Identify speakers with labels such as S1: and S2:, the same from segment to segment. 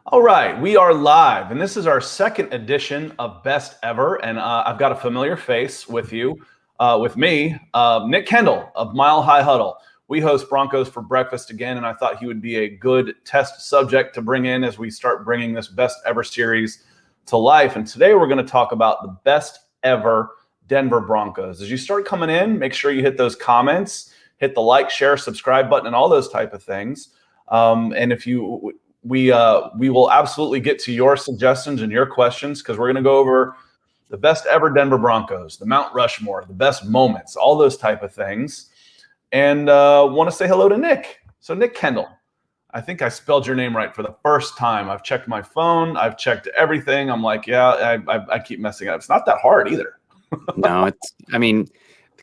S1: All right, we are live, and this is our second edition of Best Ever, and I've got a familiar face with me, Nick Kendall of Mile High Huddle. We host Broncos for Breakfast again, and I thought he would be a good test subject to bring in as we start bringing this Best Ever series to life. And today we're going to talk about the Best Ever Denver Broncos. As you start coming in, make sure you hit those comments, hit the like, share, subscribe button, and all those type of things. And if you we will absolutely get to your suggestions and your questions, because we're going to go over the best ever Denver Broncos, the Mount Rushmore, the best moments, all those type of things. And want to say hello to Nick. So Nick Kendall, I think I spelled your name right for the first time. I've checked my phone. I've checked everything. I'm like, yeah, I keep messing up. It's not that hard either.
S2: No,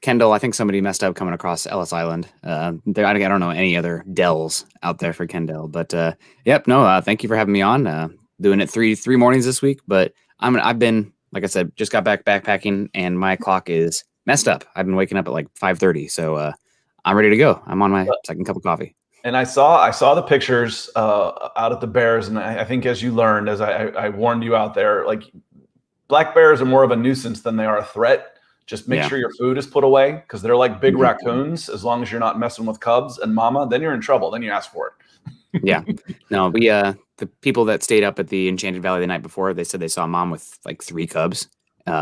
S2: Kendall, I think somebody messed up coming across Ellis Island. I don't know any other Dells out there for Kendall, but thank you for having me on. Doing it three mornings this week, but I've been, like I said, just got back backpacking, and my clock is messed up. I've been waking up at like 5:30, so I'm ready to go. I'm on my second cup of coffee.
S1: And I saw the pictures out at the Bears, and I think as you learned, as I warned you out there, like black bears are more of a nuisance than they are a threat. Just make sure your food is put away, because they're like big raccoons. As long as you're not messing with cubs and mama, then you're in trouble. Then you ask for it.
S2: Yeah. No, we the people that stayed up at the Enchanted Valley the night before, they said they saw mom with like 3 cubs.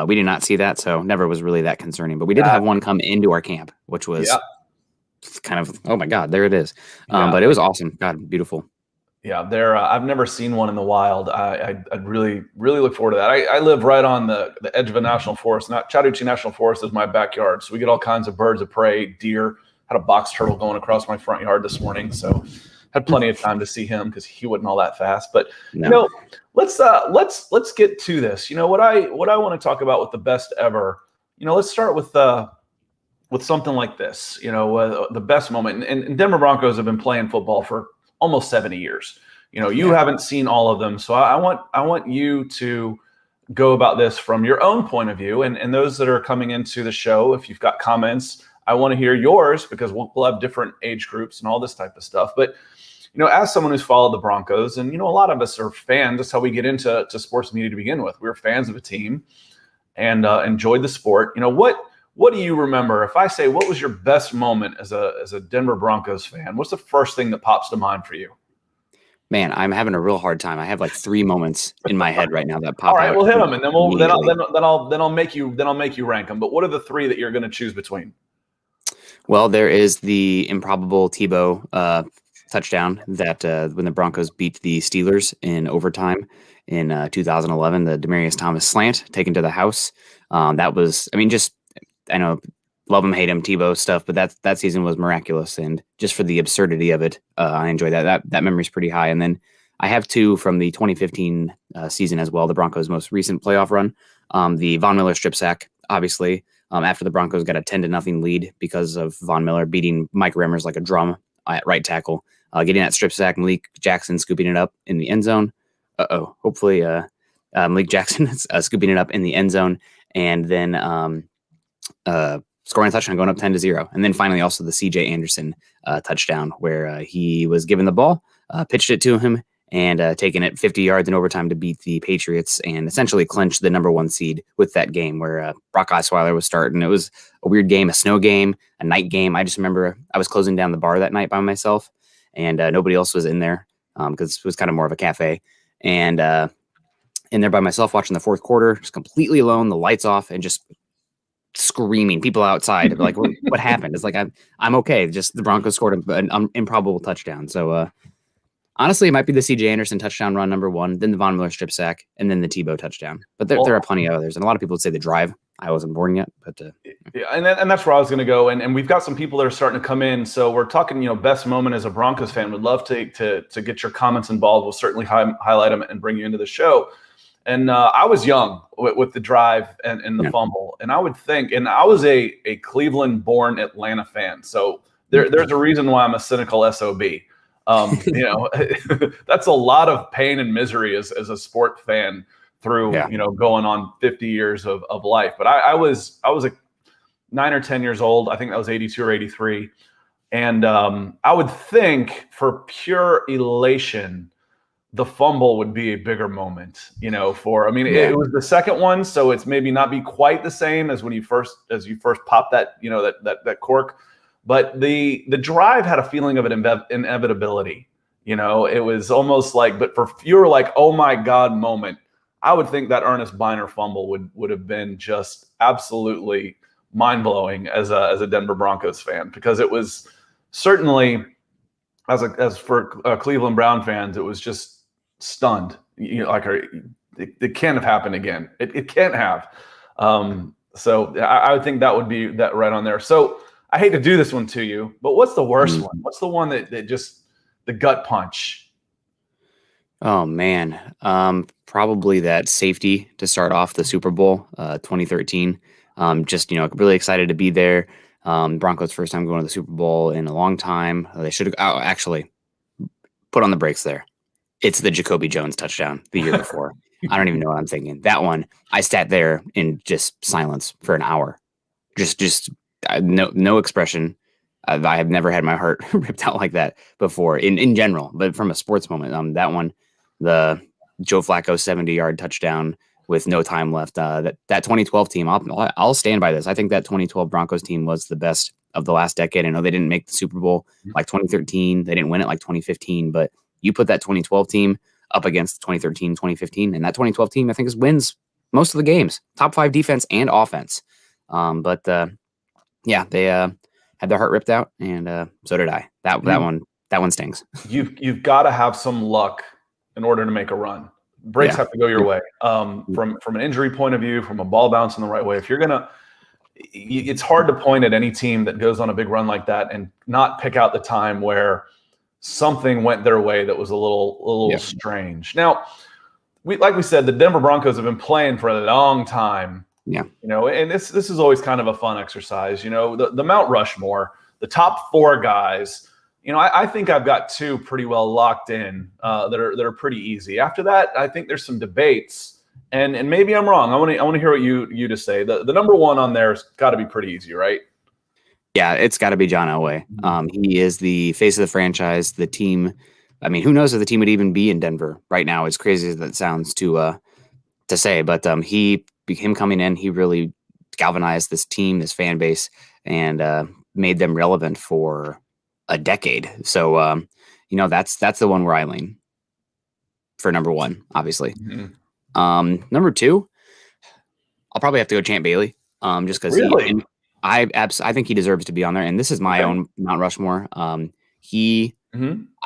S2: We did not see that, so never was really that concerning. But we did have one come into our camp, which was kind of, oh my God, there it is. But it was awesome. God, beautiful.
S1: Yeah, I've never seen one in the wild. I'd really look forward to that. I live right on the edge of a national forest. Chattahoochee National Forest is my backyard, so we get all kinds of birds of prey, deer. Had a box turtle going across my front yard this morning, so had plenty of time to see him because he wasn't all that fast. But let's get to this. What I want to talk about with the best ever. Let's start with something like this. The best moment. And Denver Broncos have been playing football for almost 70 years. You haven't seen all of them. So I want you to go about this from your own point of view. And those that are coming into the show, if you've got comments, I want to hear yours, because we'll have different age groups and all this type of stuff. But, as someone who's followed the Broncos, and, a lot of us are fans. That's how we get into sports media to begin with. We were fans of a team and enjoyed the sport. What do you remember? If I say, what was your best moment as a Denver Broncos fan? What's the first thing that pops to mind for you?
S2: Man, I'm having a real hard time. I have like 3 moments in my head right now that pop.
S1: All right, we'll hit them, and then I'll make you rank them. But what are the 3 that you're going to choose between?
S2: Well, there is the improbable Tebow touchdown that when the Broncos beat the Steelers in overtime in 2011, the Demaryius Thomas slant taken to the house. That was, I know, love him, hate him, Tebow stuff, but that season was miraculous, and just for the absurdity of it, I enjoy that. That memory's pretty high. And then I have 2 from the 2015 season as well, the Broncos' most recent playoff run. The Von Miller strip sack, obviously, after the Broncos got a 10-0 lead because of Von Miller beating Mike Remmers like a drum at right tackle, getting that strip sack, Malik Jackson scooping it up in the end zone. Hopefully Malik Jackson scooping it up in the end zone, and then scoring a touchdown, going up 10-0. And then finally also the CJ Anderson touchdown, where he was given the ball, pitched it to him, and taken it 50 yards in overtime to beat the Patriots and essentially clinch the number 1 seed with that game, where Brock Osweiler was starting. It was a weird game, a snow game, a night game. I just remember I was closing down the bar that night by myself, and nobody else was in there because it was kind of more of a cafe. And in there by myself watching the fourth quarter, just completely alone, the lights off, and just screaming, people outside like, what happened? It's like, I'm okay. Just the Broncos scored an improbable touchdown. So honestly, it might be the CJ Anderson touchdown run, number 1, then the Von Miller strip sack, and then the Tebow touchdown. But there are plenty of others, and a lot of people would say the drive. I wasn't born yet, but
S1: and that's where I was going to go. And we've got some people that are starting to come in. So we're talking, best moment as a Broncos fan. Would love to get your comments involved. We'll certainly highlight them and bring you into the show. And I was young with the drive and the fumble. And I would think, and I was a Cleveland-born Atlanta fan. So there's a reason why I'm a cynical SOB. That's a lot of pain and misery as a sport fan through, going on 50 years of life. But I was 9 or 10 years old. I think that was 82 or 83. And I would think, for pure elation, the fumble would be a bigger moment, I mean,
S2: Yeah.
S1: it was the second one, so it's maybe not be quite the same as when you first pop that, that cork, but the drive had a feeling of an inevitability. It was almost like, but for fewer like, oh my God moment, I would think that Ernest Biner fumble would have been just absolutely mind-blowing as a Denver Broncos fan, because it was certainly, as for Cleveland Brown fans, it was just stunned. It can't have happened again. It can't have. So I would think that would be that right on there. So I hate to do this one to you, but what's the worst one? What's the one that just the gut punch?
S2: Oh man, probably that safety to start off the Super Bowl, 2013. Just really excited to be there. Broncos' first time going to the Super Bowl in a long time. They should have actually put on the brakes there. It's the Jacoby Jones touchdown the year before. I don't even know what I'm thinking. That one, I sat there in just silence for an hour, just no expression. I have never had my heart ripped out like that before in general, but from a sports moment, that one, the Joe Flacco 70-yard touchdown with no time left. That 2012 team, I'll stand by this. I think that 2012 Broncos team was the best of the last decade. I know they didn't make the Super Bowl like 2013. They didn't win it like 2015, but you put that 2012 team up against 2013, 2015, and that 2012 team, I think, wins most of the games, top 5 defense and offense. But they had their heart ripped out, and so did I. That one stings.
S1: You've got to have some luck in order to make a run. Breaks have to go your way. From an injury point of view, from a ball bouncing the right way. If you're gonna, it's hard to point at any team that goes on a big run like that and not pick out the time where something went their way that was a little strange. Now, like we said, the Denver Broncos have been playing for a long time.
S2: Yeah.
S1: And this is always kind of a fun exercise. The Mount Rushmore, the top 4 guys. I think I've got 2 pretty well locked in that are pretty easy. After that, I think there's some debates, and maybe I'm wrong. I want to hear what you to say. The number 1 on there's got to be pretty easy, right?
S2: Yeah, it's got to be John Elway. He is the face of the franchise, the team. I mean, who knows if the team would even be in Denver right now? As crazy as that sounds to say, but him coming in, he really galvanized this team, this fan base, and made them relevant for a decade. So, that's the one where I lean for number 1, obviously. Number 2, I'll probably have to go Champ Bailey, just because I think he deserves to be on there. And this is my own Mount Rushmore. I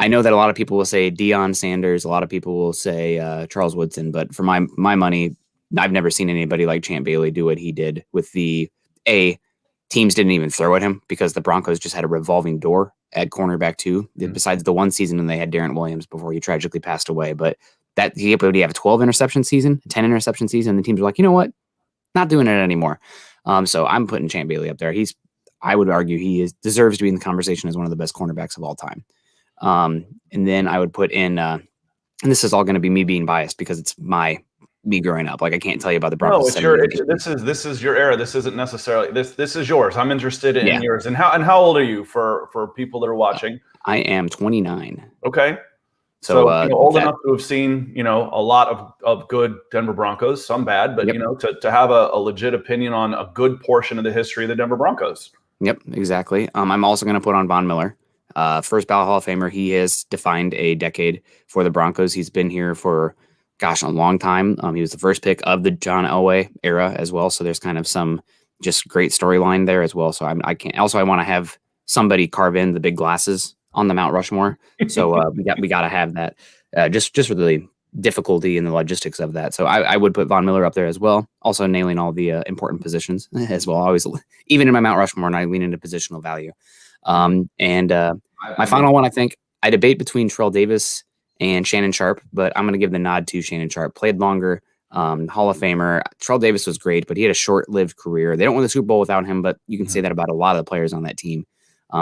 S2: know that a lot of people will say Deion Sanders. A lot of people will say Charles Woodson. But for my money, I've never seen anybody like Champ Bailey do what he did with teams didn't even throw at him because the Broncos just had a revolving door at cornerback too, besides the one season when they had Darren Williams before he tragically passed away. But that he have a 12 interception season, 10 interception season. And the teams are like, you know what? Not doing it anymore. So I'm putting Champ Bailey up there. I would argue he deserves to be in the conversation as one of the best cornerbacks of all time. And then I would put in, and this is all going to be me being biased because it's me growing up. Like I can't tell you about the Broncos.
S1: No, this is your era. This isn't necessarily this is yours. I'm interested in yours. And how old are you for people that are watching?
S2: I am 29.
S1: Okay. So old enough to have seen, a lot of good Denver Broncos, some bad, but to have a legit opinion on a good portion of the history of the Denver Broncos.
S2: Yep, exactly. I'm also going to put on Von Miller, first ballot Hall of Famer. He has defined a decade for the Broncos. He's been here for a long time. He was the first pick of the John Elway era as well. So there's kind of some just great storyline there as well. So I want to have somebody carve in the big glasses on the Mount Rushmore. So we got to have that just for the difficulty and the logistics of that. So I would put Von Miller up there as well. Also nailing all the important positions as well. Always, even in my Mount Rushmore, and I lean into positional value. My final one, I think I debate between Terrell Davis and Shannon Sharp, but I'm going to give the nod to Shannon Sharp. Played longer, Hall of Famer. Terrell Davis was great, but he had a short-lived career. They don't win the Super Bowl without him, but you can say that about a lot of the players on that team.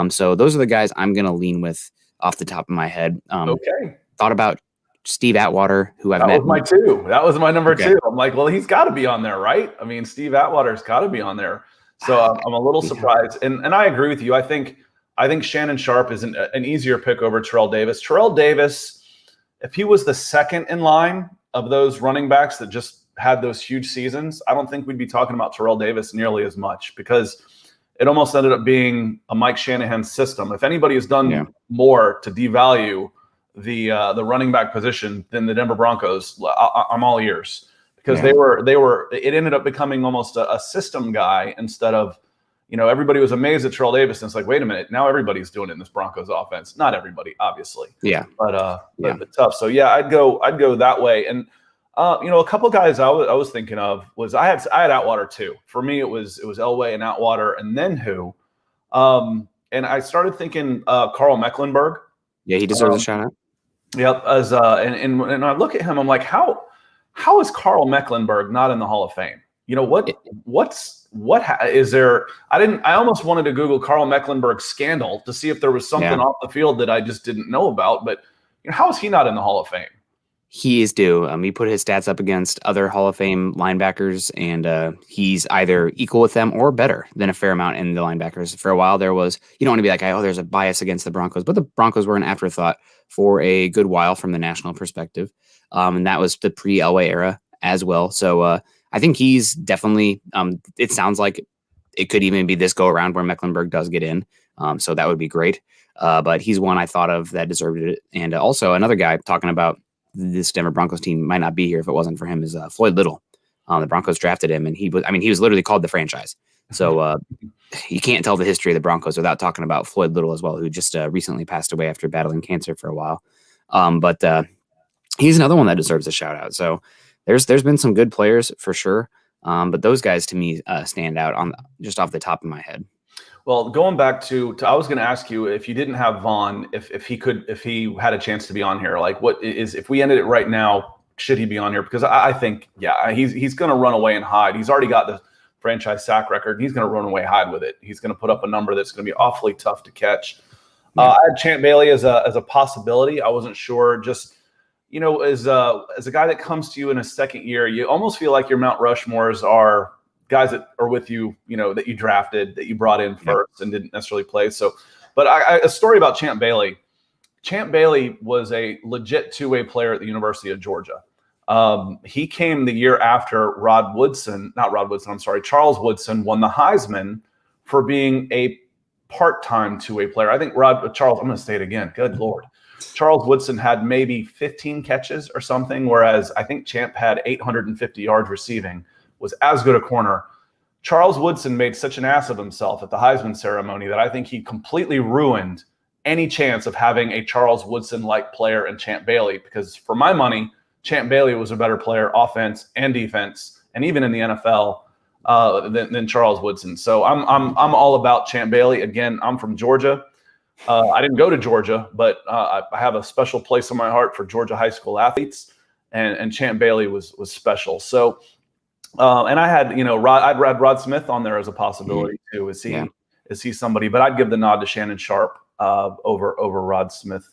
S2: So those are the guys I'm going to lean with off the top of my head. Thought about Steve Atwater, who I've met.
S1: That was my 2. That was my number 2. I'm like, well, he's got to be on there, right? I mean, Steve Atwater's got to be on there. So I'm a little surprised. And I agree with you. I think Shannon Sharp is an easier pick over Terrell Davis. Terrell Davis, if he was the second in line of those running backs that just had those huge seasons, I don't think we'd be talking about Terrell Davis nearly as much, because it almost ended up being a Mike Shanahan system. If anybody has done more to devalue the running back position than the Denver Broncos, I'm all ears, because it ended up becoming almost a system guy instead of, everybody was amazed at Terrell Davis, and it's like, wait a minute, now everybody's doing it in this Broncos offense. Not everybody, obviously.
S2: Yeah.
S1: But tough. So yeah, I'd go that way. And a couple guys I was thinking of was I had Atwater too. For me, it was Elway and Atwater, and then who? And I started thinking Carl Mecklenburg. Yeah,
S2: he deserves a shout out.
S1: Yep. As and I look at him, I'm like, how is Carl Mecklenburg not in the Hall of Fame? What is there? I almost wanted to Google Carl Mecklenburg scandal to see if there was something off the field that I just didn't know about. But how is he not in the Hall of Fame?
S2: He is due. He put his stats up against other Hall of Fame linebackers, and he's either equal with them or better than a fair amount in the linebackers. For a while, there was, you don't want to be like, oh, there's a bias against the Broncos, but the Broncos were an afterthought for a good while from the national perspective. And that was the pre-Elway era as well. So I think he's definitely, it sounds like it could even be this go around where Mecklenburg does get in. So that would be great. But he's one I thought of that deserved it. And also another guy talking about this Denver Broncos team might not be here if it wasn't for him is Floyd Little. The Broncos drafted him, and he was literally called the franchise. So you can't tell the history of the Broncos without talking about Floyd Little as well, who just recently passed away after battling cancer for a while. But he's another one that deserves a shout out. So there's been some good players for sure. But those guys to me stand out just off the top of my head.
S1: Well, going back to I was going to ask you, if you didn't have Vaughn, if he had a chance to be on here, like if we ended it right now, should he be on here? Because I think, he's going to run away and hide. He's already got the franchise sack record. He's going to run away and hide with it. He's going to put up a number that's going to be awfully tough to catch. I had Champ Bailey as a possibility. I wasn't sure. Just as a guy that comes to you in a second year, you almost feel like your Mount Rushmores are guys that are with you, that you drafted, that you brought in first and didn't necessarily play. So, but a story about Champ Bailey. Champ Bailey was a legit two-way player at the University of Georgia. He came the year after Charles Woodson won the Heisman for being a part-time two-way player. I think Charles, I'm going to say it again. Good Lord. Charles Woodson had maybe 15 catches or something, whereas I think Champ had 850 yards receiving, was as good a corner. Charles Woodson made such an ass of himself at the Heisman ceremony that I think he completely ruined any chance of having a Charles Woodson-like player in Champ Bailey, because for my money, Champ Bailey was a better player, offense and defense, and even in the NFL than Charles Woodson. So I'm all about Champ Bailey. Again, I'm from Georgia. I didn't go to Georgia, but I have a special place in my heart for Georgia high school athletes, and Champ Bailey was special. So, and I had I'd read Rod Smith on there as a possibility too. Is he somebody? But I'd give the nod to Shannon Sharp over Rod Smith.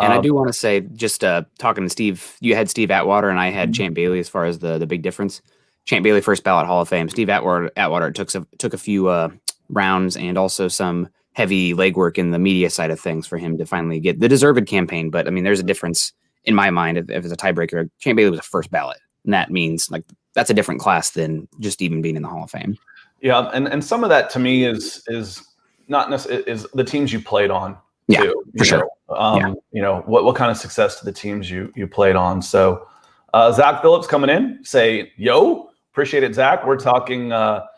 S2: And I do want to say, just talking to Steve, you had Steve Atwater and I had Champ Bailey as far as the big difference. Champ Bailey, first ballot Hall of Fame. Steve Atwater took a few rounds and also some heavy legwork in the media side of things for him to finally get the deserved campaign. But I mean, there's a difference in my mind. If it's a tiebreaker, Champ Bailey was a first ballot, and that means that's a different class than just even being in the Hall of Fame. Yeah, and some of that to me is not necessarily is the teams you played on. Yeah,
S1: too,
S2: for sure.
S1: What kind of success to the teams you played on. So Zach Phillips coming in, say, yo, appreciate it, Zach. We're talking, the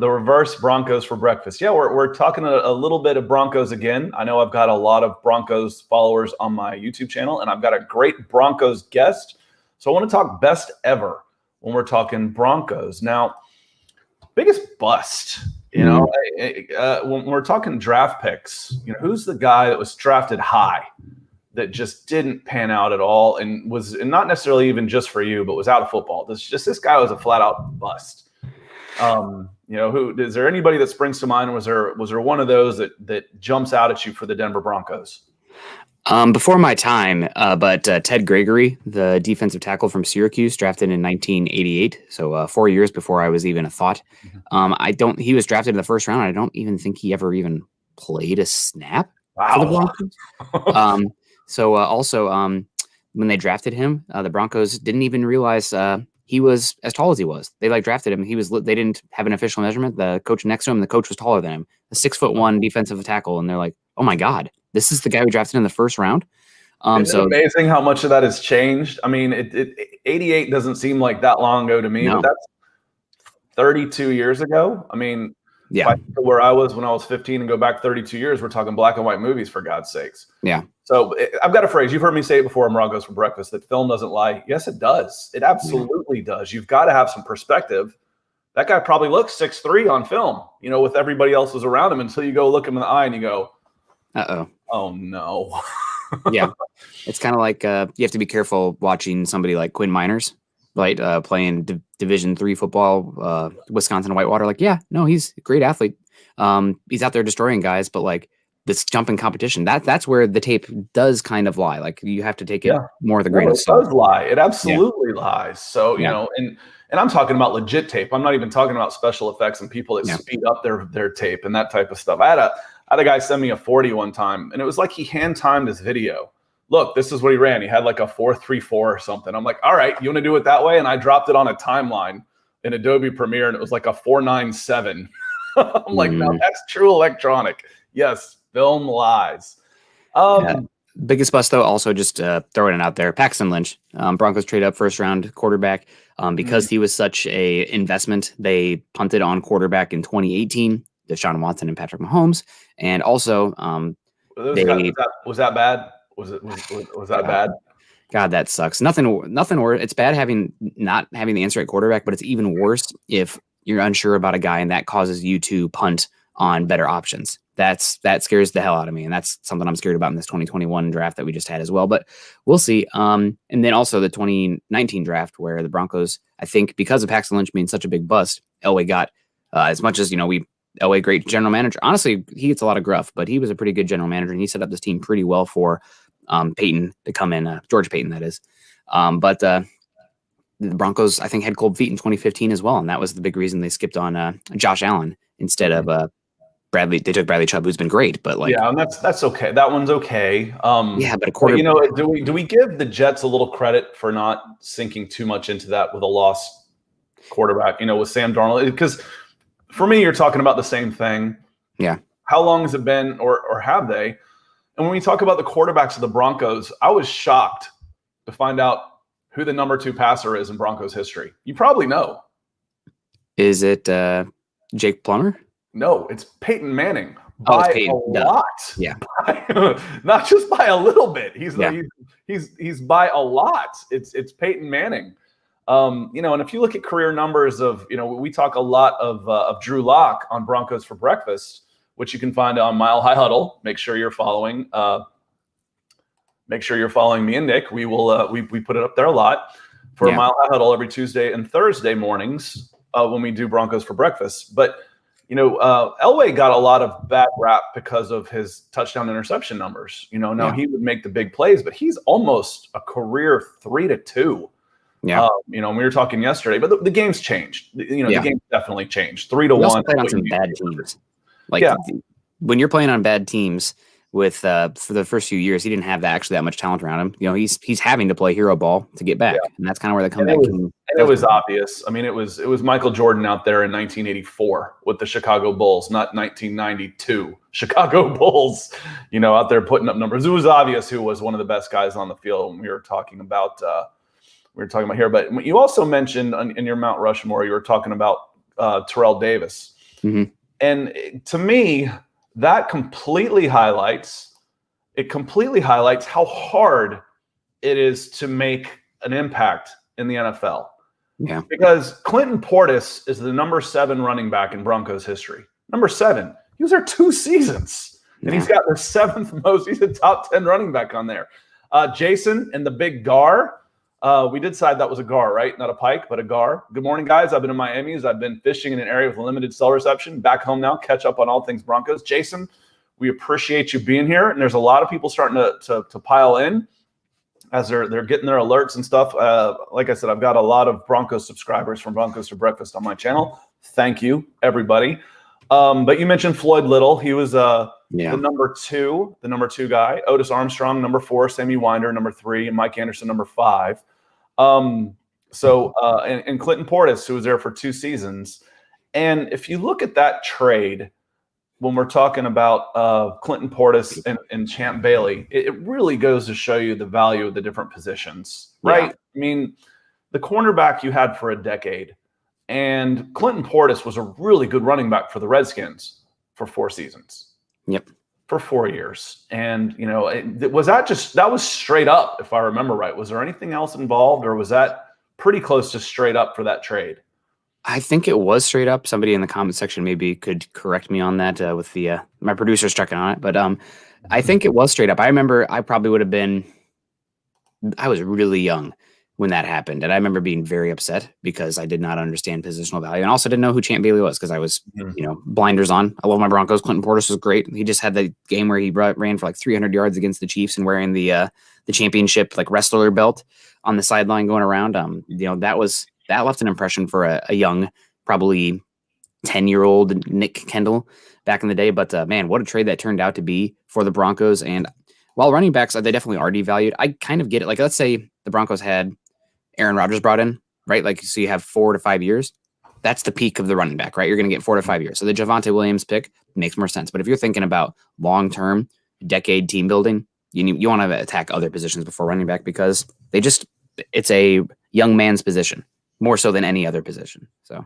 S1: reverse Broncos for breakfast. Yeah, we're talking a little bit of Broncos again. I know I've got a lot of Broncos followers on my YouTube channel, and I've got a great Broncos guest. So I want to talk best ever when we're talking Broncos. Now, biggest bust. When we're talking draft picks, who's the guy that was drafted high that just didn't pan out at all and was not necessarily even just for you, but was out of football? This guy was a flat out bust. Who is there anybody that springs to mind? Was there one of those that jumps out at you for the Denver Broncos?
S2: Before my time, but Ted Gregory, the defensive tackle from Syracuse, drafted in 1988, so 4 years before I was even a thought. He was drafted in the first round. I don't even think he ever even played a snap for the Broncos. when they drafted him, the Broncos didn't even realize he was as tall as he was. They like drafted him. They didn't have an official measurement. The coach next to him, the coach was taller than him, a 6'1" defensive tackle. And they're like, oh my God, this is the guy we drafted in the first round.
S1: It's amazing how much of that has changed. I mean, 88 doesn't seem like that long ago to me, but that's 32 years ago. I mean,
S2: yeah,
S1: where I was when I was 15 and go back 32 years, we're talking black and white movies, for God's sakes.
S2: Yeah.
S1: So I've got a phrase. You've heard me say it before on Broncos for Breakfast, that film doesn't lie. Yes, it does. It absolutely does. You've got to have some perspective. That guy probably looks 6'3" on film, with everybody else is around him, until you go look him in the eye and you go, oh no.
S2: Yeah. It's kind of like you have to be careful watching somebody like Quinn Miners, right? Playing Division III football, Wisconsin Whitewater. Like, yeah, no, he's a great athlete. He's out there destroying guys, but like this jumping competition, that's where the tape does kind of lie. Like you have to take it more with a grain of salt.
S1: It does lie. It absolutely lies. So, and I'm talking about legit tape. I'm not even talking about special effects and people that speed up their tape and that type of stuff. I had a guy send me a 40 one time, and it was like he hand timed his video. Look, this is what he ran. He had like a 4.34 or something. I'm like, all right, you want to do it that way? And I dropped it on a timeline in Adobe Premiere, and it was like a 4.97. I'm like, no, that's true electronic. Yes, film lies.
S2: Biggest bust, though, also just throwing it out there, Paxton Lynch. Broncos trade up first round quarterback. Because he was such a investment, they punted on quarterback in 2018, Deshaun Watson and Patrick Mahomes. And also,
S1: was that bad? Was that bad?
S2: God, that sucks. Nothing worse. It's bad not having the answer at quarterback, but it's even worse if you're unsure about a guy and that causes you to punt on better options. That scares the hell out of me, and that's something I'm scared about in this 2021 draft that we just had as well. But we'll see. And then also the 2019 draft, where the Broncos, I think, because of Paxton Lynch being such a big bust, Elway got as much as Elway, great general manager. Honestly, he gets a lot of gruff, but he was a pretty good general manager, and he set up this team pretty well for Peyton to come in, George Peyton, that is. But the Broncos, I think, had cold feet in 2015 as well, and that was the big reason they skipped on Josh Allen instead of Bradley. They took Bradley Chubb, who's been great, but
S1: and that's okay. That one's okay.
S2: But a quarter.
S1: Do we give the Jets a little credit for not sinking too much into that with a lost quarterback? With Sam Darnold, because for me, you're talking about the same thing.
S2: Yeah.
S1: How long has it been, or have they? And when we talk about the quarterbacks of the Broncos, I was shocked to find out who the number 2 passer is in Broncos history. You probably know.
S2: Is it Jake Plummer?
S1: No, it's Peyton Manning by a lot.
S2: Yeah,
S1: not just by a little bit. He's by a lot. It's Peyton Manning. And if you look at career numbers of, we talk a lot of Drew Lock on Broncos for Breakfast, which you can find on Mile High Huddle. Make sure you're following. Make sure you're following me and Nick. We will. We put it up there a lot for Mile High Huddle every Tuesday and Thursday mornings when we do Broncos for Breakfast. But Elway got a lot of bad rap because of his touchdown interception numbers. Now he would make the big plays, but he's almost a career 3-2.
S2: Yeah.
S1: We were talking yesterday, but the game's changed. The game definitely changed. 3-1.
S2: Played on some bad teams. When you're playing on bad teams with for the first few years, he didn't have that much talent around him. He's having to play hero ball to get back, and that's kind of where the comeback came.
S1: And it was obvious. I mean, it was Michael Jordan out there in 1984 with the Chicago Bulls, not 1992 Chicago Bulls. Out there putting up numbers. It was obvious who was one of the best guys on the field when we were talking about. Here, but you also mentioned in your Mount Rushmore, you were talking about Terrell Davis.
S2: Mm-hmm.
S1: And to me, that completely highlights how hard it is to make an impact in the NFL.
S2: Yeah.
S1: Because Clinton Portis is the number 7 running back in Broncos history. Number 7. He was there 2 seasons. And he's got the 7th most. He's a top 10 running back on there. Jason and the big Gar. We did decide that was a gar, right? Not a pike, but a gar. Good morning, guys. I've been in Miami. I've been fishing in an area with limited cell reception. Back home now, catch up on all things Broncos. Jason, we appreciate you being here. And there's a lot of people starting to pile in as they're getting their alerts and stuff. Like I said, I've got a lot of Broncos subscribers from Broncos for Breakfast on my channel. Thank you, everybody. But you mentioned Floyd Little. He was
S2: Yeah.
S1: the number two guy, Otis Armstrong, number 4, Sammy Winder, number 3, and Mike Anderson, number 5. And Clinton Portis, who was there for 2 seasons. And if you look at that trade, when we're talking about Clinton Portis and Champ Bailey, it really goes to show you the value of the different positions, right?
S2: Yeah.
S1: I mean, the cornerback you had for a decade, and Clinton Portis was a really good running back for the Redskins for 4 seasons.
S2: Yep.
S1: For 4 years. And, that was straight up, if I remember right. Was there anything else involved, or was that pretty close to straight up for that trade?
S2: I think it was straight up. Somebody in the comment section maybe could correct me on that with the my producer's checking on it. But I think it was straight up. I remember I probably would have been – I was really young when that happened. And I remember being very upset because I did not understand positional value and also didn't know who Champ Bailey was because I was, blinders on. I love my Broncos. Clinton Portis was great. He just had the game where he ran for like 300 yards against the Chiefs and wearing the championship like wrestler belt on the sideline going around. That left an impression for a young, probably 10-year-old Nick Kendall back in the day. But man, what a trade that turned out to be for the Broncos. And while running backs, they definitely are devalued. I kind of get it. Like, let's say the Broncos had Aaron Rodgers brought in, right? Like, so you have 4 to 5 years. That's the peak of the running back, right? You're going to get 4 to 5 years. So the Javonte Williams pick makes more sense. But if you're thinking about long-term, decade team building, you want to attack other positions before running back because it's a young man's position more so than any other position. So.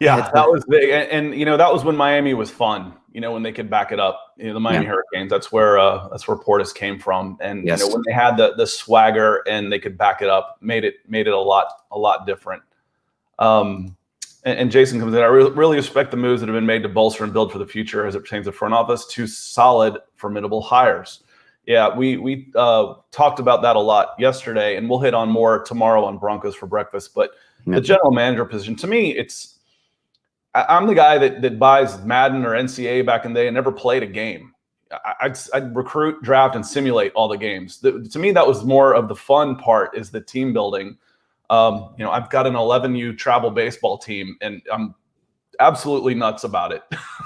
S1: Yeah, that was big. And that was when Miami was fun, when they could back it up. The Miami Hurricanes, that's where Portis came from. And when they had the swagger and they could back it up, made it a lot different. And Jason comes in. I really respect the moves that have been made to bolster and build for the future as it pertains to front office. 2 solid, formidable hires. Yeah, we talked about that a lot yesterday, and we'll hit on more tomorrow on Broncos for Breakfast. But the general manager position, to me, I'm the guy that buys Madden or NCAA back in the day and never played a game. I'd recruit, draft, and simulate all the games. To me, that was more of the fun part, is the team building. I've got an 11U travel baseball team, and I'm absolutely nuts about it.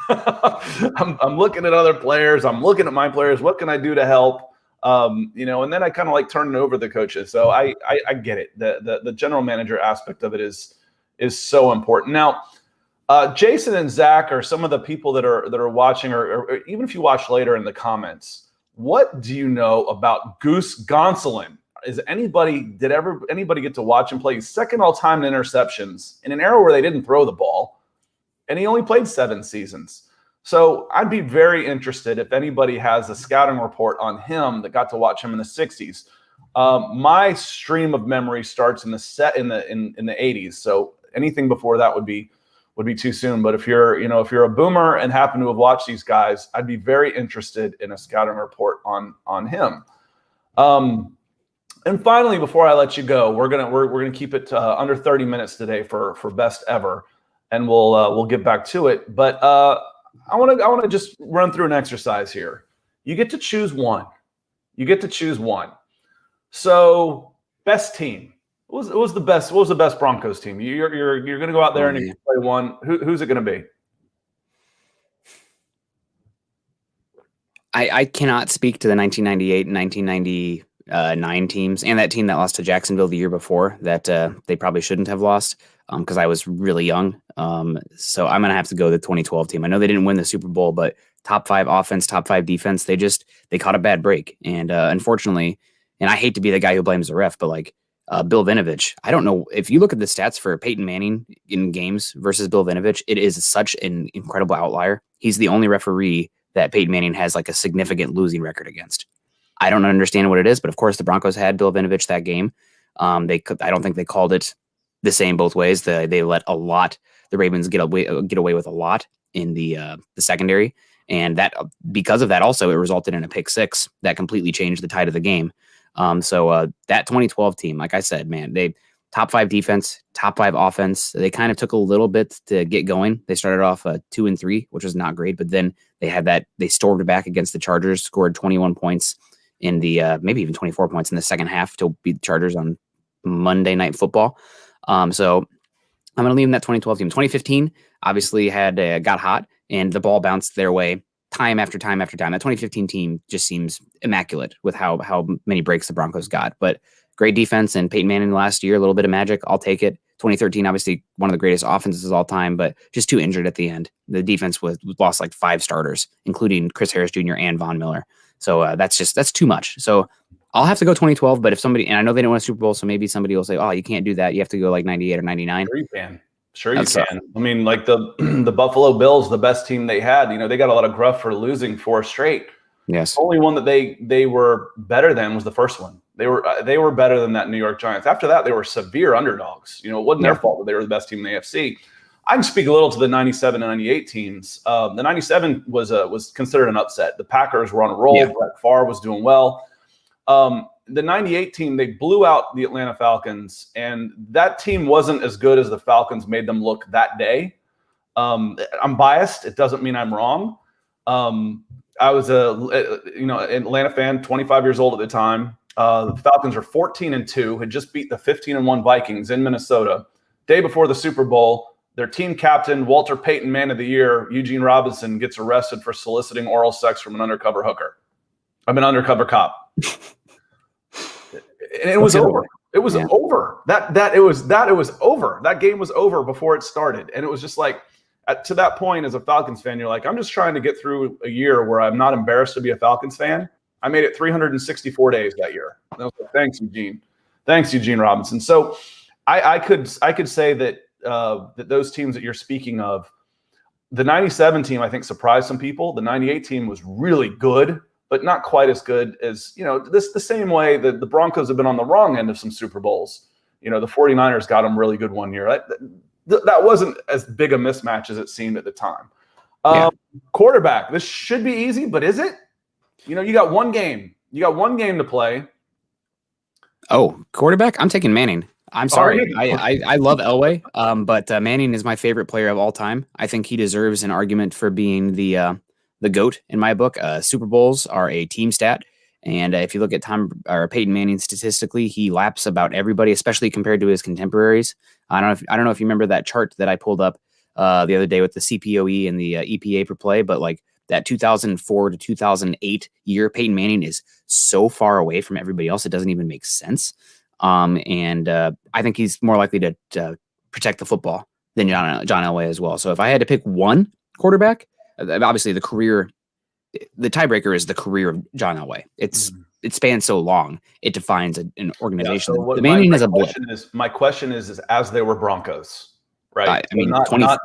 S1: I'm looking at other players. I'm looking at my players. What can I do to help? And then I kind of like turning over the coaches. So I get it. The general manager aspect of it is so important. Now, Jason and Zach are some of the people that are watching, or even if you watch later in the comments, what do you know about Goose Gonsolin? Did anybody get to watch him play? He's second all time in interceptions in an era where they didn't throw the ball, and he only played 7 seasons. So I'd be very interested if anybody has a scouting report on him that got to watch him in the 60s. My stream of memory starts in the 80s. So anything before that would be too soon. But if you're a boomer and happen to have watched these guys, I'd be very interested in a scouting report on him. And finally, before I let you go, we're gonna keep it under 30 minutes today for best ever, and we'll get back to it. But I want to just run through an exercise here. You get to choose one. So best team. What was the best Broncos team? You're going to go out there and you play one. Who's it going to be?
S2: I cannot speak to the 1998 and 1999 teams and that team that lost to Jacksonville the year before that they probably shouldn't have lost because I was really young. So I'm going to have to go the 2012 team. I know they didn't win the Super Bowl, but top 5 offense, top 5 defense. They caught a bad break. And unfortunately, and I hate to be the guy who blames the ref, but like, Bill Vinovich, I don't know if you look at the stats for Peyton Manning in games versus Bill Vinovich, it is such an incredible outlier. He's the only referee that Peyton Manning has like a significant losing record against. I don't understand what it is, but of course the Broncos had Bill Vinovich that game. I don't think they called it the same both ways. They let the Ravens get away with a lot in the secondary, and that because of that also it resulted in a pick 6 that completely changed the tide of the game. So that 2012 team, like I said, man, they top 5 defense, top 5 offense. They kind of took a little bit to get going. They started off 2-3, which was not great, but then they stormed back against the Chargers, scored 21 points in the maybe even 24 points in the second half to beat the Chargers on Monday Night Football. So I'm going to leave them that 2012 team. 2015 obviously got hot and the ball bounced their way. time after time after time. That 2015 team just seems immaculate with how many breaks the Broncos got. But great defense, and Peyton Manning last year, a little bit of magic. I'll take it. 2013, obviously one of the greatest offenses of all time, but just too injured at the end. The defense was lost like 5 starters, including Chris Harris Jr. and Von Miller. So that's too much. So I'll have to go 2012. But if somebody, and I know they didn't win a Super Bowl, so maybe somebody will say, "Oh, you can't do that. You have to go like 98 or 99."
S1: Sure you can. Sure you can. I mean, like the Buffalo Bills, the best team they had. They got a lot of gruff for losing 4 straight.
S2: Yes.
S1: The only one that they were better than was the first one. They were better than that New York Giants. After that, they were severe underdogs. It wasn't their fault that they were the best team in the AFC. I can speak a little to the 97 and 98 teams. The 97 was considered an upset. The Packers were on a roll.
S2: Yeah.
S1: Brett Favre was doing well. The 98 team, they blew out the Atlanta Falcons, and that team wasn't as good as the Falcons made them look that day. I'm biased. It doesn't mean I'm wrong. I was an Atlanta fan, 25 years old at the time. The Falcons were 14-2, had just beat the 15-1 Vikings in Minnesota. Day before the Super Bowl, their team captain, Walter Payton Man of the Year, Eugene Robinson, gets arrested for soliciting oral sex from an undercover hooker. I'm an undercover cop. And it was over. It was over. It was over. That game was over before it started. And it was just like, to that point, as a Falcons fan, you're like, I'm just trying to get through a year where I'm not embarrassed to be a Falcons fan. I made it 364 days that year. And I was like, thanks, Eugene. Thanks, Eugene Robinson. So I could say that that those teams that you're speaking of, the 97 team, I think, surprised some people. The 98 team was really good, but not quite as good as, the same way that the Broncos have been on the wrong end of some Super Bowls. The 49ers got them really good one year. That wasn't as big a mismatch as it seemed at the time. Quarterback, this should be easy, but is it? You got one game. You got one game to play.
S2: Oh, quarterback? I'm taking Manning. I'm sorry. I love Elway, but Manning is my favorite player of all time. I think he deserves an argument for being the GOAT in my book. Super Bowls are a team stat. And if you look at Peyton Manning statistically, he laps about everybody, especially compared to his contemporaries. I don't know if you remember that chart that I pulled up the other day with the CPOE and the EPA per play, but like that 2004 to 2008 year, Peyton Manning is so far away from everybody else, it doesn't even make sense. And I think he's more likely to protect the football than John Elway as well. So if I had to pick one quarterback, obviously the tiebreaker is the career of John Elway. It spans so long, it defines an organization.
S1: So
S2: the Manning is a blip.
S1: My question is as they were Broncos, right?
S2: I mean,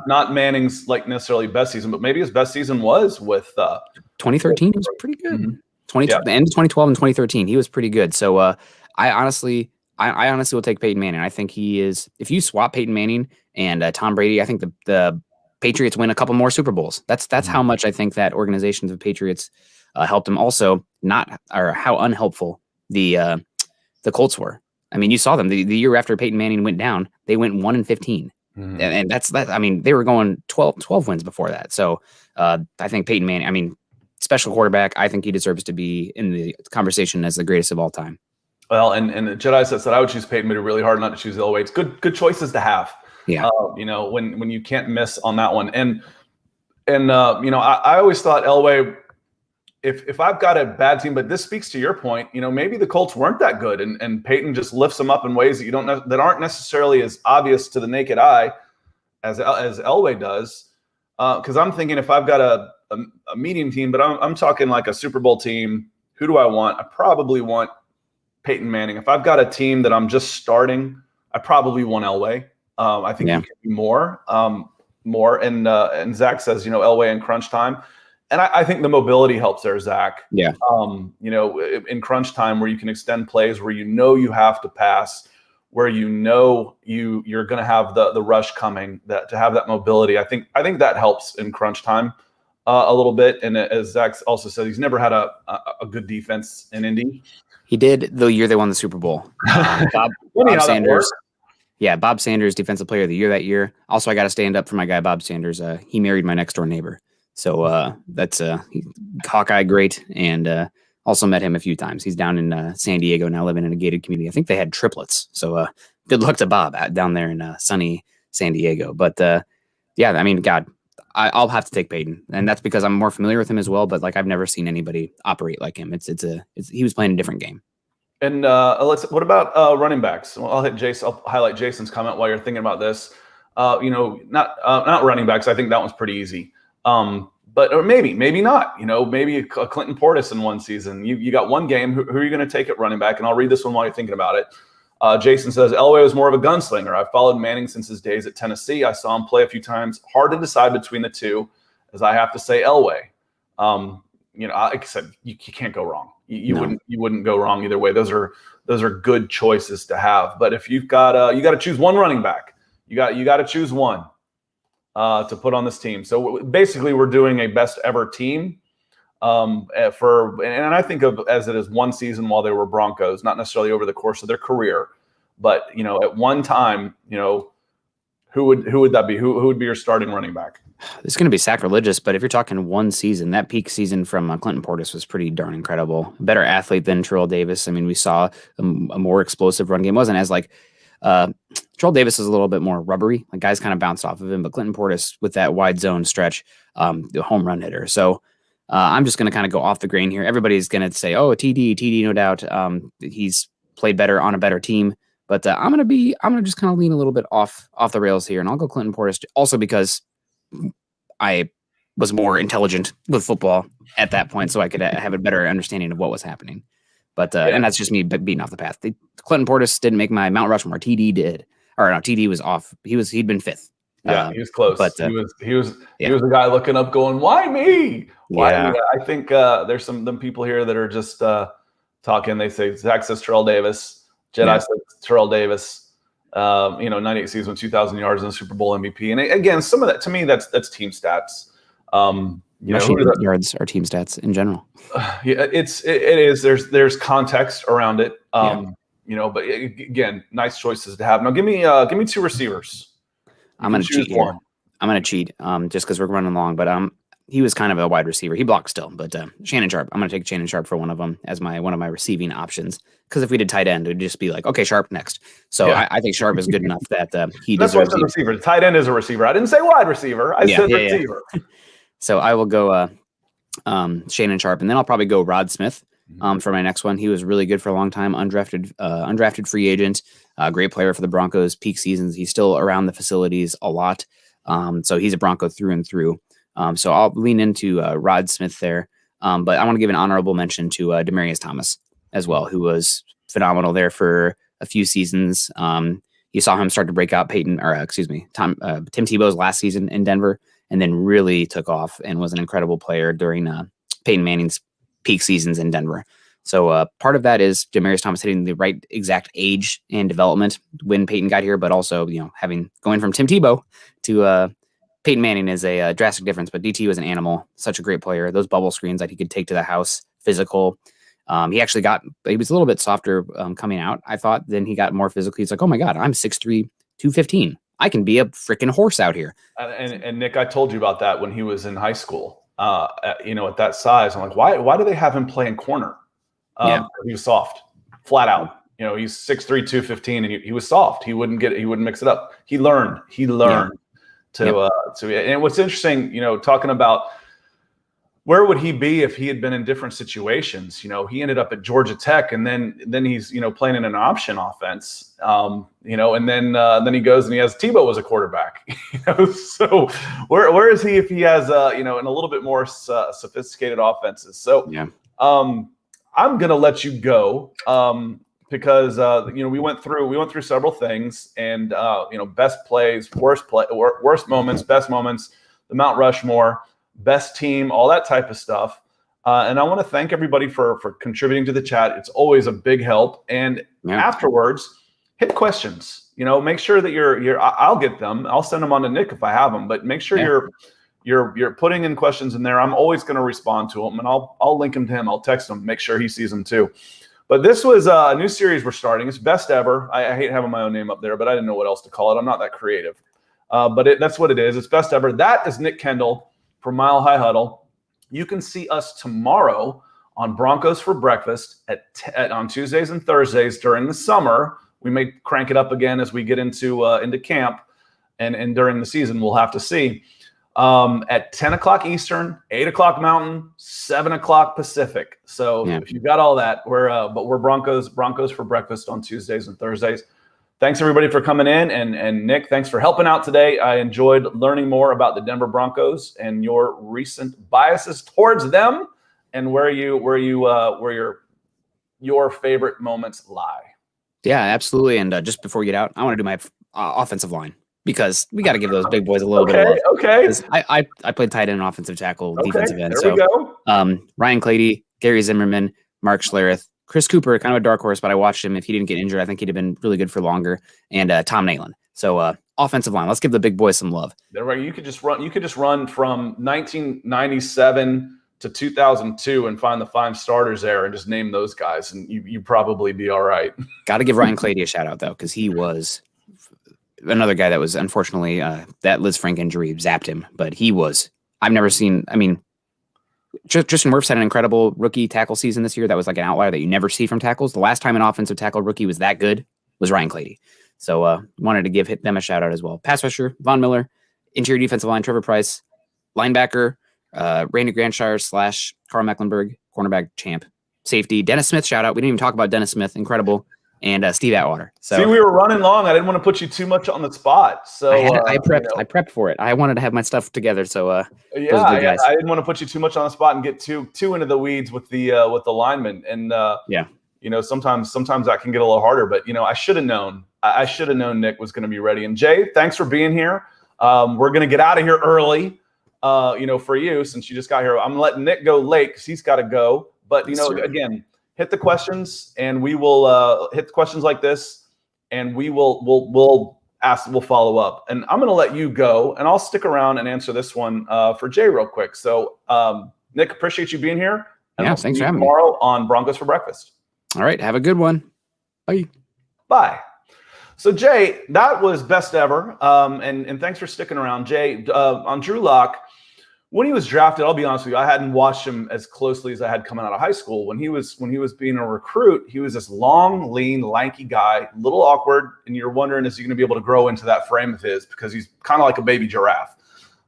S1: not Manning's like necessarily best season, but maybe his best season was with
S2: 2013. He was pretty good.
S1: Mm-hmm.
S2: The end of 2012 and 2013, he was pretty good. So I honestly will take Peyton Manning. I think he is. If you swap Peyton Manning and Tom Brady, I think the Patriots win a couple more Super Bowls. That's how much I think that organization of the Patriots helped him. Also, how unhelpful the Colts were. I mean, you saw them the year after Peyton Manning went down. They went 1-15, and that's that. I mean, they were going 12 wins before that. So I think Peyton Manning. I mean, special quarterback. I think he deserves to be in the conversation as the greatest of all time. Well,
S1: and Jedi said I would choose Peyton, but it's really hard not to choose Elway. It's good choices to have.
S2: Yeah.
S1: When you can't miss on that one. And I always thought Elway, if I've got a bad team, but this speaks to your point, maybe the Colts weren't that good and Peyton just lifts them up in ways that you don't know, that aren't necessarily as obvious to the naked eye as Elway does. Because I'm thinking if I've got a medium team, but I'm talking like a Super Bowl team, who do I want? I probably want Peyton Manning. If I've got a team that I'm just starting, I probably want Elway. I think you can do more. And Zach says, Elway in crunch time. And I think the mobility helps there, Zach.
S2: Yeah.
S1: In crunch time where you can extend plays where you have to pass, where you're going to have the rush coming, that to have that mobility. I think that helps in crunch time a little bit. And as Zach also said, he's never had a good defense in Indy.
S2: He did the year they won the Super Bowl. Bob Sanders. Yeah, Bob Sanders, Defensive Player of the Year that year. Also, I got to stand up for my guy, Bob Sanders. He married my next door neighbor. So that's Hawkeye great. And also met him a few times. He's down in San Diego now, living in a gated community. I think they had triplets. So good luck to Bob down there in sunny San Diego. But I mean, God, I'll have to take Peyton, and that's because I'm more familiar with him as well. But like I've never seen anybody operate like him. He was playing a different game.
S1: And what about running backs? Well, I'll highlight Jason's comment while you're thinking about this. Not running backs. I think that one's pretty easy. Or maybe not. Maybe a Clinton Portis in one season. You got one game. Who are you going to take at running back? And I'll read this one while you're thinking about it. Jason says, Elway was more of a gunslinger. I've followed Manning since his days at Tennessee. I saw him play a few times. Hard to decide between the two, as I have to say Elway. Like I said, you can't go wrong. You wouldn't go wrong either way. Those are good choices to have. But if you got to choose one running back. You got to choose one to put on this team. So basically, we're doing a best ever team and I think of as it is one season while they were Broncos, not necessarily over the course of their career, but at one time, who would that be? Who would be your starting running back?
S2: It's going to be sacrilegious, but if you're talking one season, that peak season from Clinton Portis was pretty darn incredible. A better athlete than Terrell Davis. I mean, we saw a more explosive run game. It wasn't as like Terrell Davis is a little bit more rubbery. Like guys kind of bounced off of him, but Clinton Portis with that wide zone stretch, the home run hitter. So I'm just going to kind of go off the grain here. Everybody's going to say, "Oh, TD, no doubt. He's played better on a better team." But I'm going to just kind of lean a little bit off the rails here, and I'll go Clinton Portis also because I was more intelligent with football at that point, so I could have a better understanding of what was happening. But and that's just me beating off the path. Clinton Portis didn't make my Mount Rushmore. TD did, or no, TD was off. He'd been fifth.
S1: Yeah, he was close. But he was the guy looking up, going, "Why me? Why?" Yeah. I think there's them people here that are just talking. They say Zach says Terrell Davis. Jedi says Terrell Davis. 98 seasons, 2,000 yards, and a Super Bowl MVP. And again, some of that to me, that's team stats.
S2: Yards are team stats in general.
S1: Yeah, it is. There's context around it. But again, nice choices to have. Now, give me two receivers.
S2: I'm going to cheat here. I'm going to cheat just because we're running long. But he was kind of a wide receiver. He blocked still. But Shannon Sharp, I'm going to take Shannon Sharp for one of them as one of my receiving options. Because if we did tight end, it would just be like, okay, Sharp next. So I think Sharp is good enough that he deserves
S1: a receiver. The tight end is a receiver. I didn't say wide receiver. I said receiver.
S2: Yeah. So I will go Shannon Sharp, and then I'll probably go Rod Smith for my next one. He was really good for a long time, undrafted free agent, great player for the Broncos, peak seasons. He's still around the facilities a lot. So he's a Bronco through and through. So I'll lean into Rod Smith there. But I want to give an honorable mention to Demaryius Thomas as well, who was phenomenal there for a few seasons. You saw him start to break out Tim Tebow's last season in Denver, and then really took off and was an incredible player during Peyton Manning's peak seasons in Denver. So part of that is Demaryius Thomas hitting the right exact age and development when Peyton got here, but also, going from Tim Tebow to Peyton Manning is a drastic difference. But DT was an animal, such a great player. Those bubble screens that he could take to the house, physical. He was a little bit softer coming out, I thought. Then he got more physical. He's like, oh my God, I'm 6'3", 215. I can be a freaking horse out here.
S1: And Nick, I told you about that when he was in high school. At that size, I'm like, why do they have him playing corner? He was soft, flat out. He's 6'3", 215, and he was soft. He wouldn't mix it up. He learned to. And what's interesting, talking about where would he be if he had been in different situations? He ended up at Georgia Tech, and then he's playing in an option offense. And then he goes and he has Tebow as a quarterback. So where is he if he has in a little bit more sophisticated offenses? So I'm gonna let you go because we went through several things, and best plays, worst moments, best moments, the Mount Rushmore, best team, all that type of stuff. And I want to thank everybody for contributing to the chat. It's always a big help. And afterwards, hit questions. Make sure that I'll get them. I'll send them on to Nick if I have them. But make sure you're putting in questions in there. I'm always going to respond to them, and I'll link them to him. I'll text him, make sure he sees them too. But this was a new series we're starting. It's best ever. I hate having my own name up there, but I didn't know what else to call it. I'm not that creative. But that's what it is. It's best ever. That is Nick Kendall from Mile High Huddle. You can see us tomorrow on Broncos for Breakfast on Tuesdays and Thursdays during the summer. We may crank it up again as we get into camp and during the season. We'll have to see. at 10 o'clock Eastern, 8 o'clock Mountain, 7 o'clock Pacific. So if you've got all that, we're Broncos for breakfast on Tuesdays and Thursdays. Thanks everybody for coming in, and Nick, thanks for helping out today. I enjoyed learning more about the Denver Broncos and your recent biases towards them, and where your favorite moments lie.
S2: Yeah, absolutely. And just before we get out, I want to do my offensive line, because we got to give those big boys a little bit of love.
S1: Okay.
S2: I played tight end and offensive tackle, defensive end.
S1: There we go.
S2: Ryan Clady, Gary Zimmerman, Mark Schlereth, Chris Cooper, kind of a dark horse, but I watched him. If he didn't get injured, I think he'd have been really good for longer. And Tom Nalen. So offensive line, let's give the big boys some love.
S1: There, you could just run from 1997 to 2002 and find the 5 starters there and just name those guys, and you probably be all right.
S2: Got to give Ryan Clady a shout out though, because he was another guy that was unfortunately that Liz Frank injury zapped him, but he was. I've never seen. I mean, Tristan Wirfs had an incredible rookie tackle season this year. That was like an outlier that you never see from tackles. The last time an offensive tackle rookie was that good was Ryan Clady. So wanted to give them a shout out as well. Pass rusher, Von Miller, interior defensive line, Trevor Price, linebacker, Randy Granshire / Carl Mecklenburg, cornerback champ, safety, Dennis Smith, shout out. We didn't even talk about Dennis Smith, incredible. And Steve Atwater. So
S1: see, we were running long. I didn't want to put you too much on the spot. So
S2: I prepped for it. I wanted to have my stuff together. So
S1: I didn't want to put you too much on the spot and get too into the weeds with the linemen. And sometimes that can get a little harder. But I should have known. I should have known Nick was going to be ready. And Jay, thanks for being here. We're going to get out of here early. For you, since you just got here, I'm letting Nick go late because he's got to go. But again, hit the questions, and we will hit the questions like this, and we'll follow up. And I'm going to let you go, and I'll stick around and answer this one for Jay real quick. So, Nick, appreciate you being here. And
S2: yeah, thanks for having me.
S1: Tomorrow on Broncos for Breakfast.
S2: All right, have a good one.
S1: Bye. So, Jay, that was best ever, and thanks for sticking around. Jay, on Drew Lock, when he was drafted, I'll be honest with you, I hadn't watched him as closely as I had coming out of high school. When he was being a recruit, he was this long, lean, lanky guy, a little awkward, and you're wondering, is he going to be able to grow into that frame of his, because he's kind of like a baby giraffe.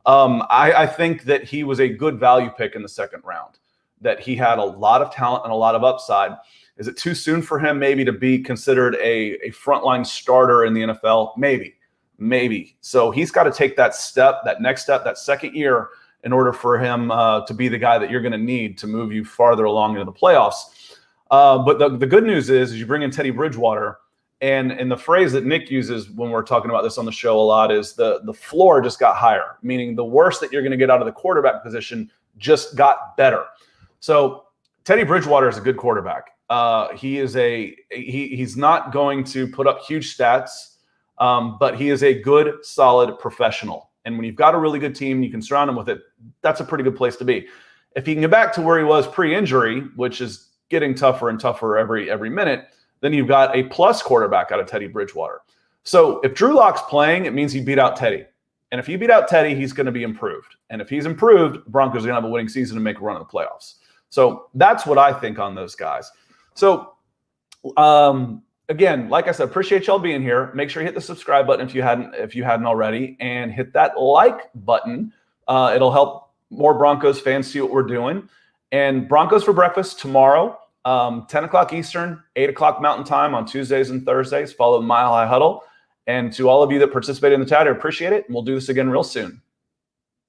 S1: I think that he was a good value pick in the second round, that he had a lot of talent and a lot of upside. Is it too soon for him maybe to be considered a frontline starter in the NFL? Maybe. So he's got to take that next step, that second year, in order for him to be the guy that you're going to need to move you farther along into the playoffs. But the good news is you bring in Teddy Bridgewater, and the phrase that Nick uses when we're talking about this on the show a lot is the floor just got higher, meaning the worst that you're going to get out of the quarterback position just got better. So Teddy Bridgewater is a good quarterback. He's not going to put up huge stats, but he is a good, solid professional. And when you've got a really good team, you can surround him with it. That's a pretty good place to be. If he can get back to where he was pre-injury, which is getting tougher and tougher every minute, then you've got a plus quarterback out of Teddy Bridgewater. So if Drew Lock's playing, it means he beat out Teddy. And if you beat out Teddy, he's going to be improved. And if he's improved, the Broncos are going to have a winning season and make a run in the playoffs. So that's what I think on those guys. So again, like I said, appreciate y'all being here. Make sure you hit the subscribe button if you hadn't already, and hit that like button. It'll help more Broncos fans see what we're doing. And Broncos for Breakfast tomorrow, 10 o'clock Eastern, 8 o'clock Mountain Time on Tuesdays and Thursdays. Follow Mile High Huddle. And to all of you that participated in the chat, I appreciate it. And we'll do this again real soon.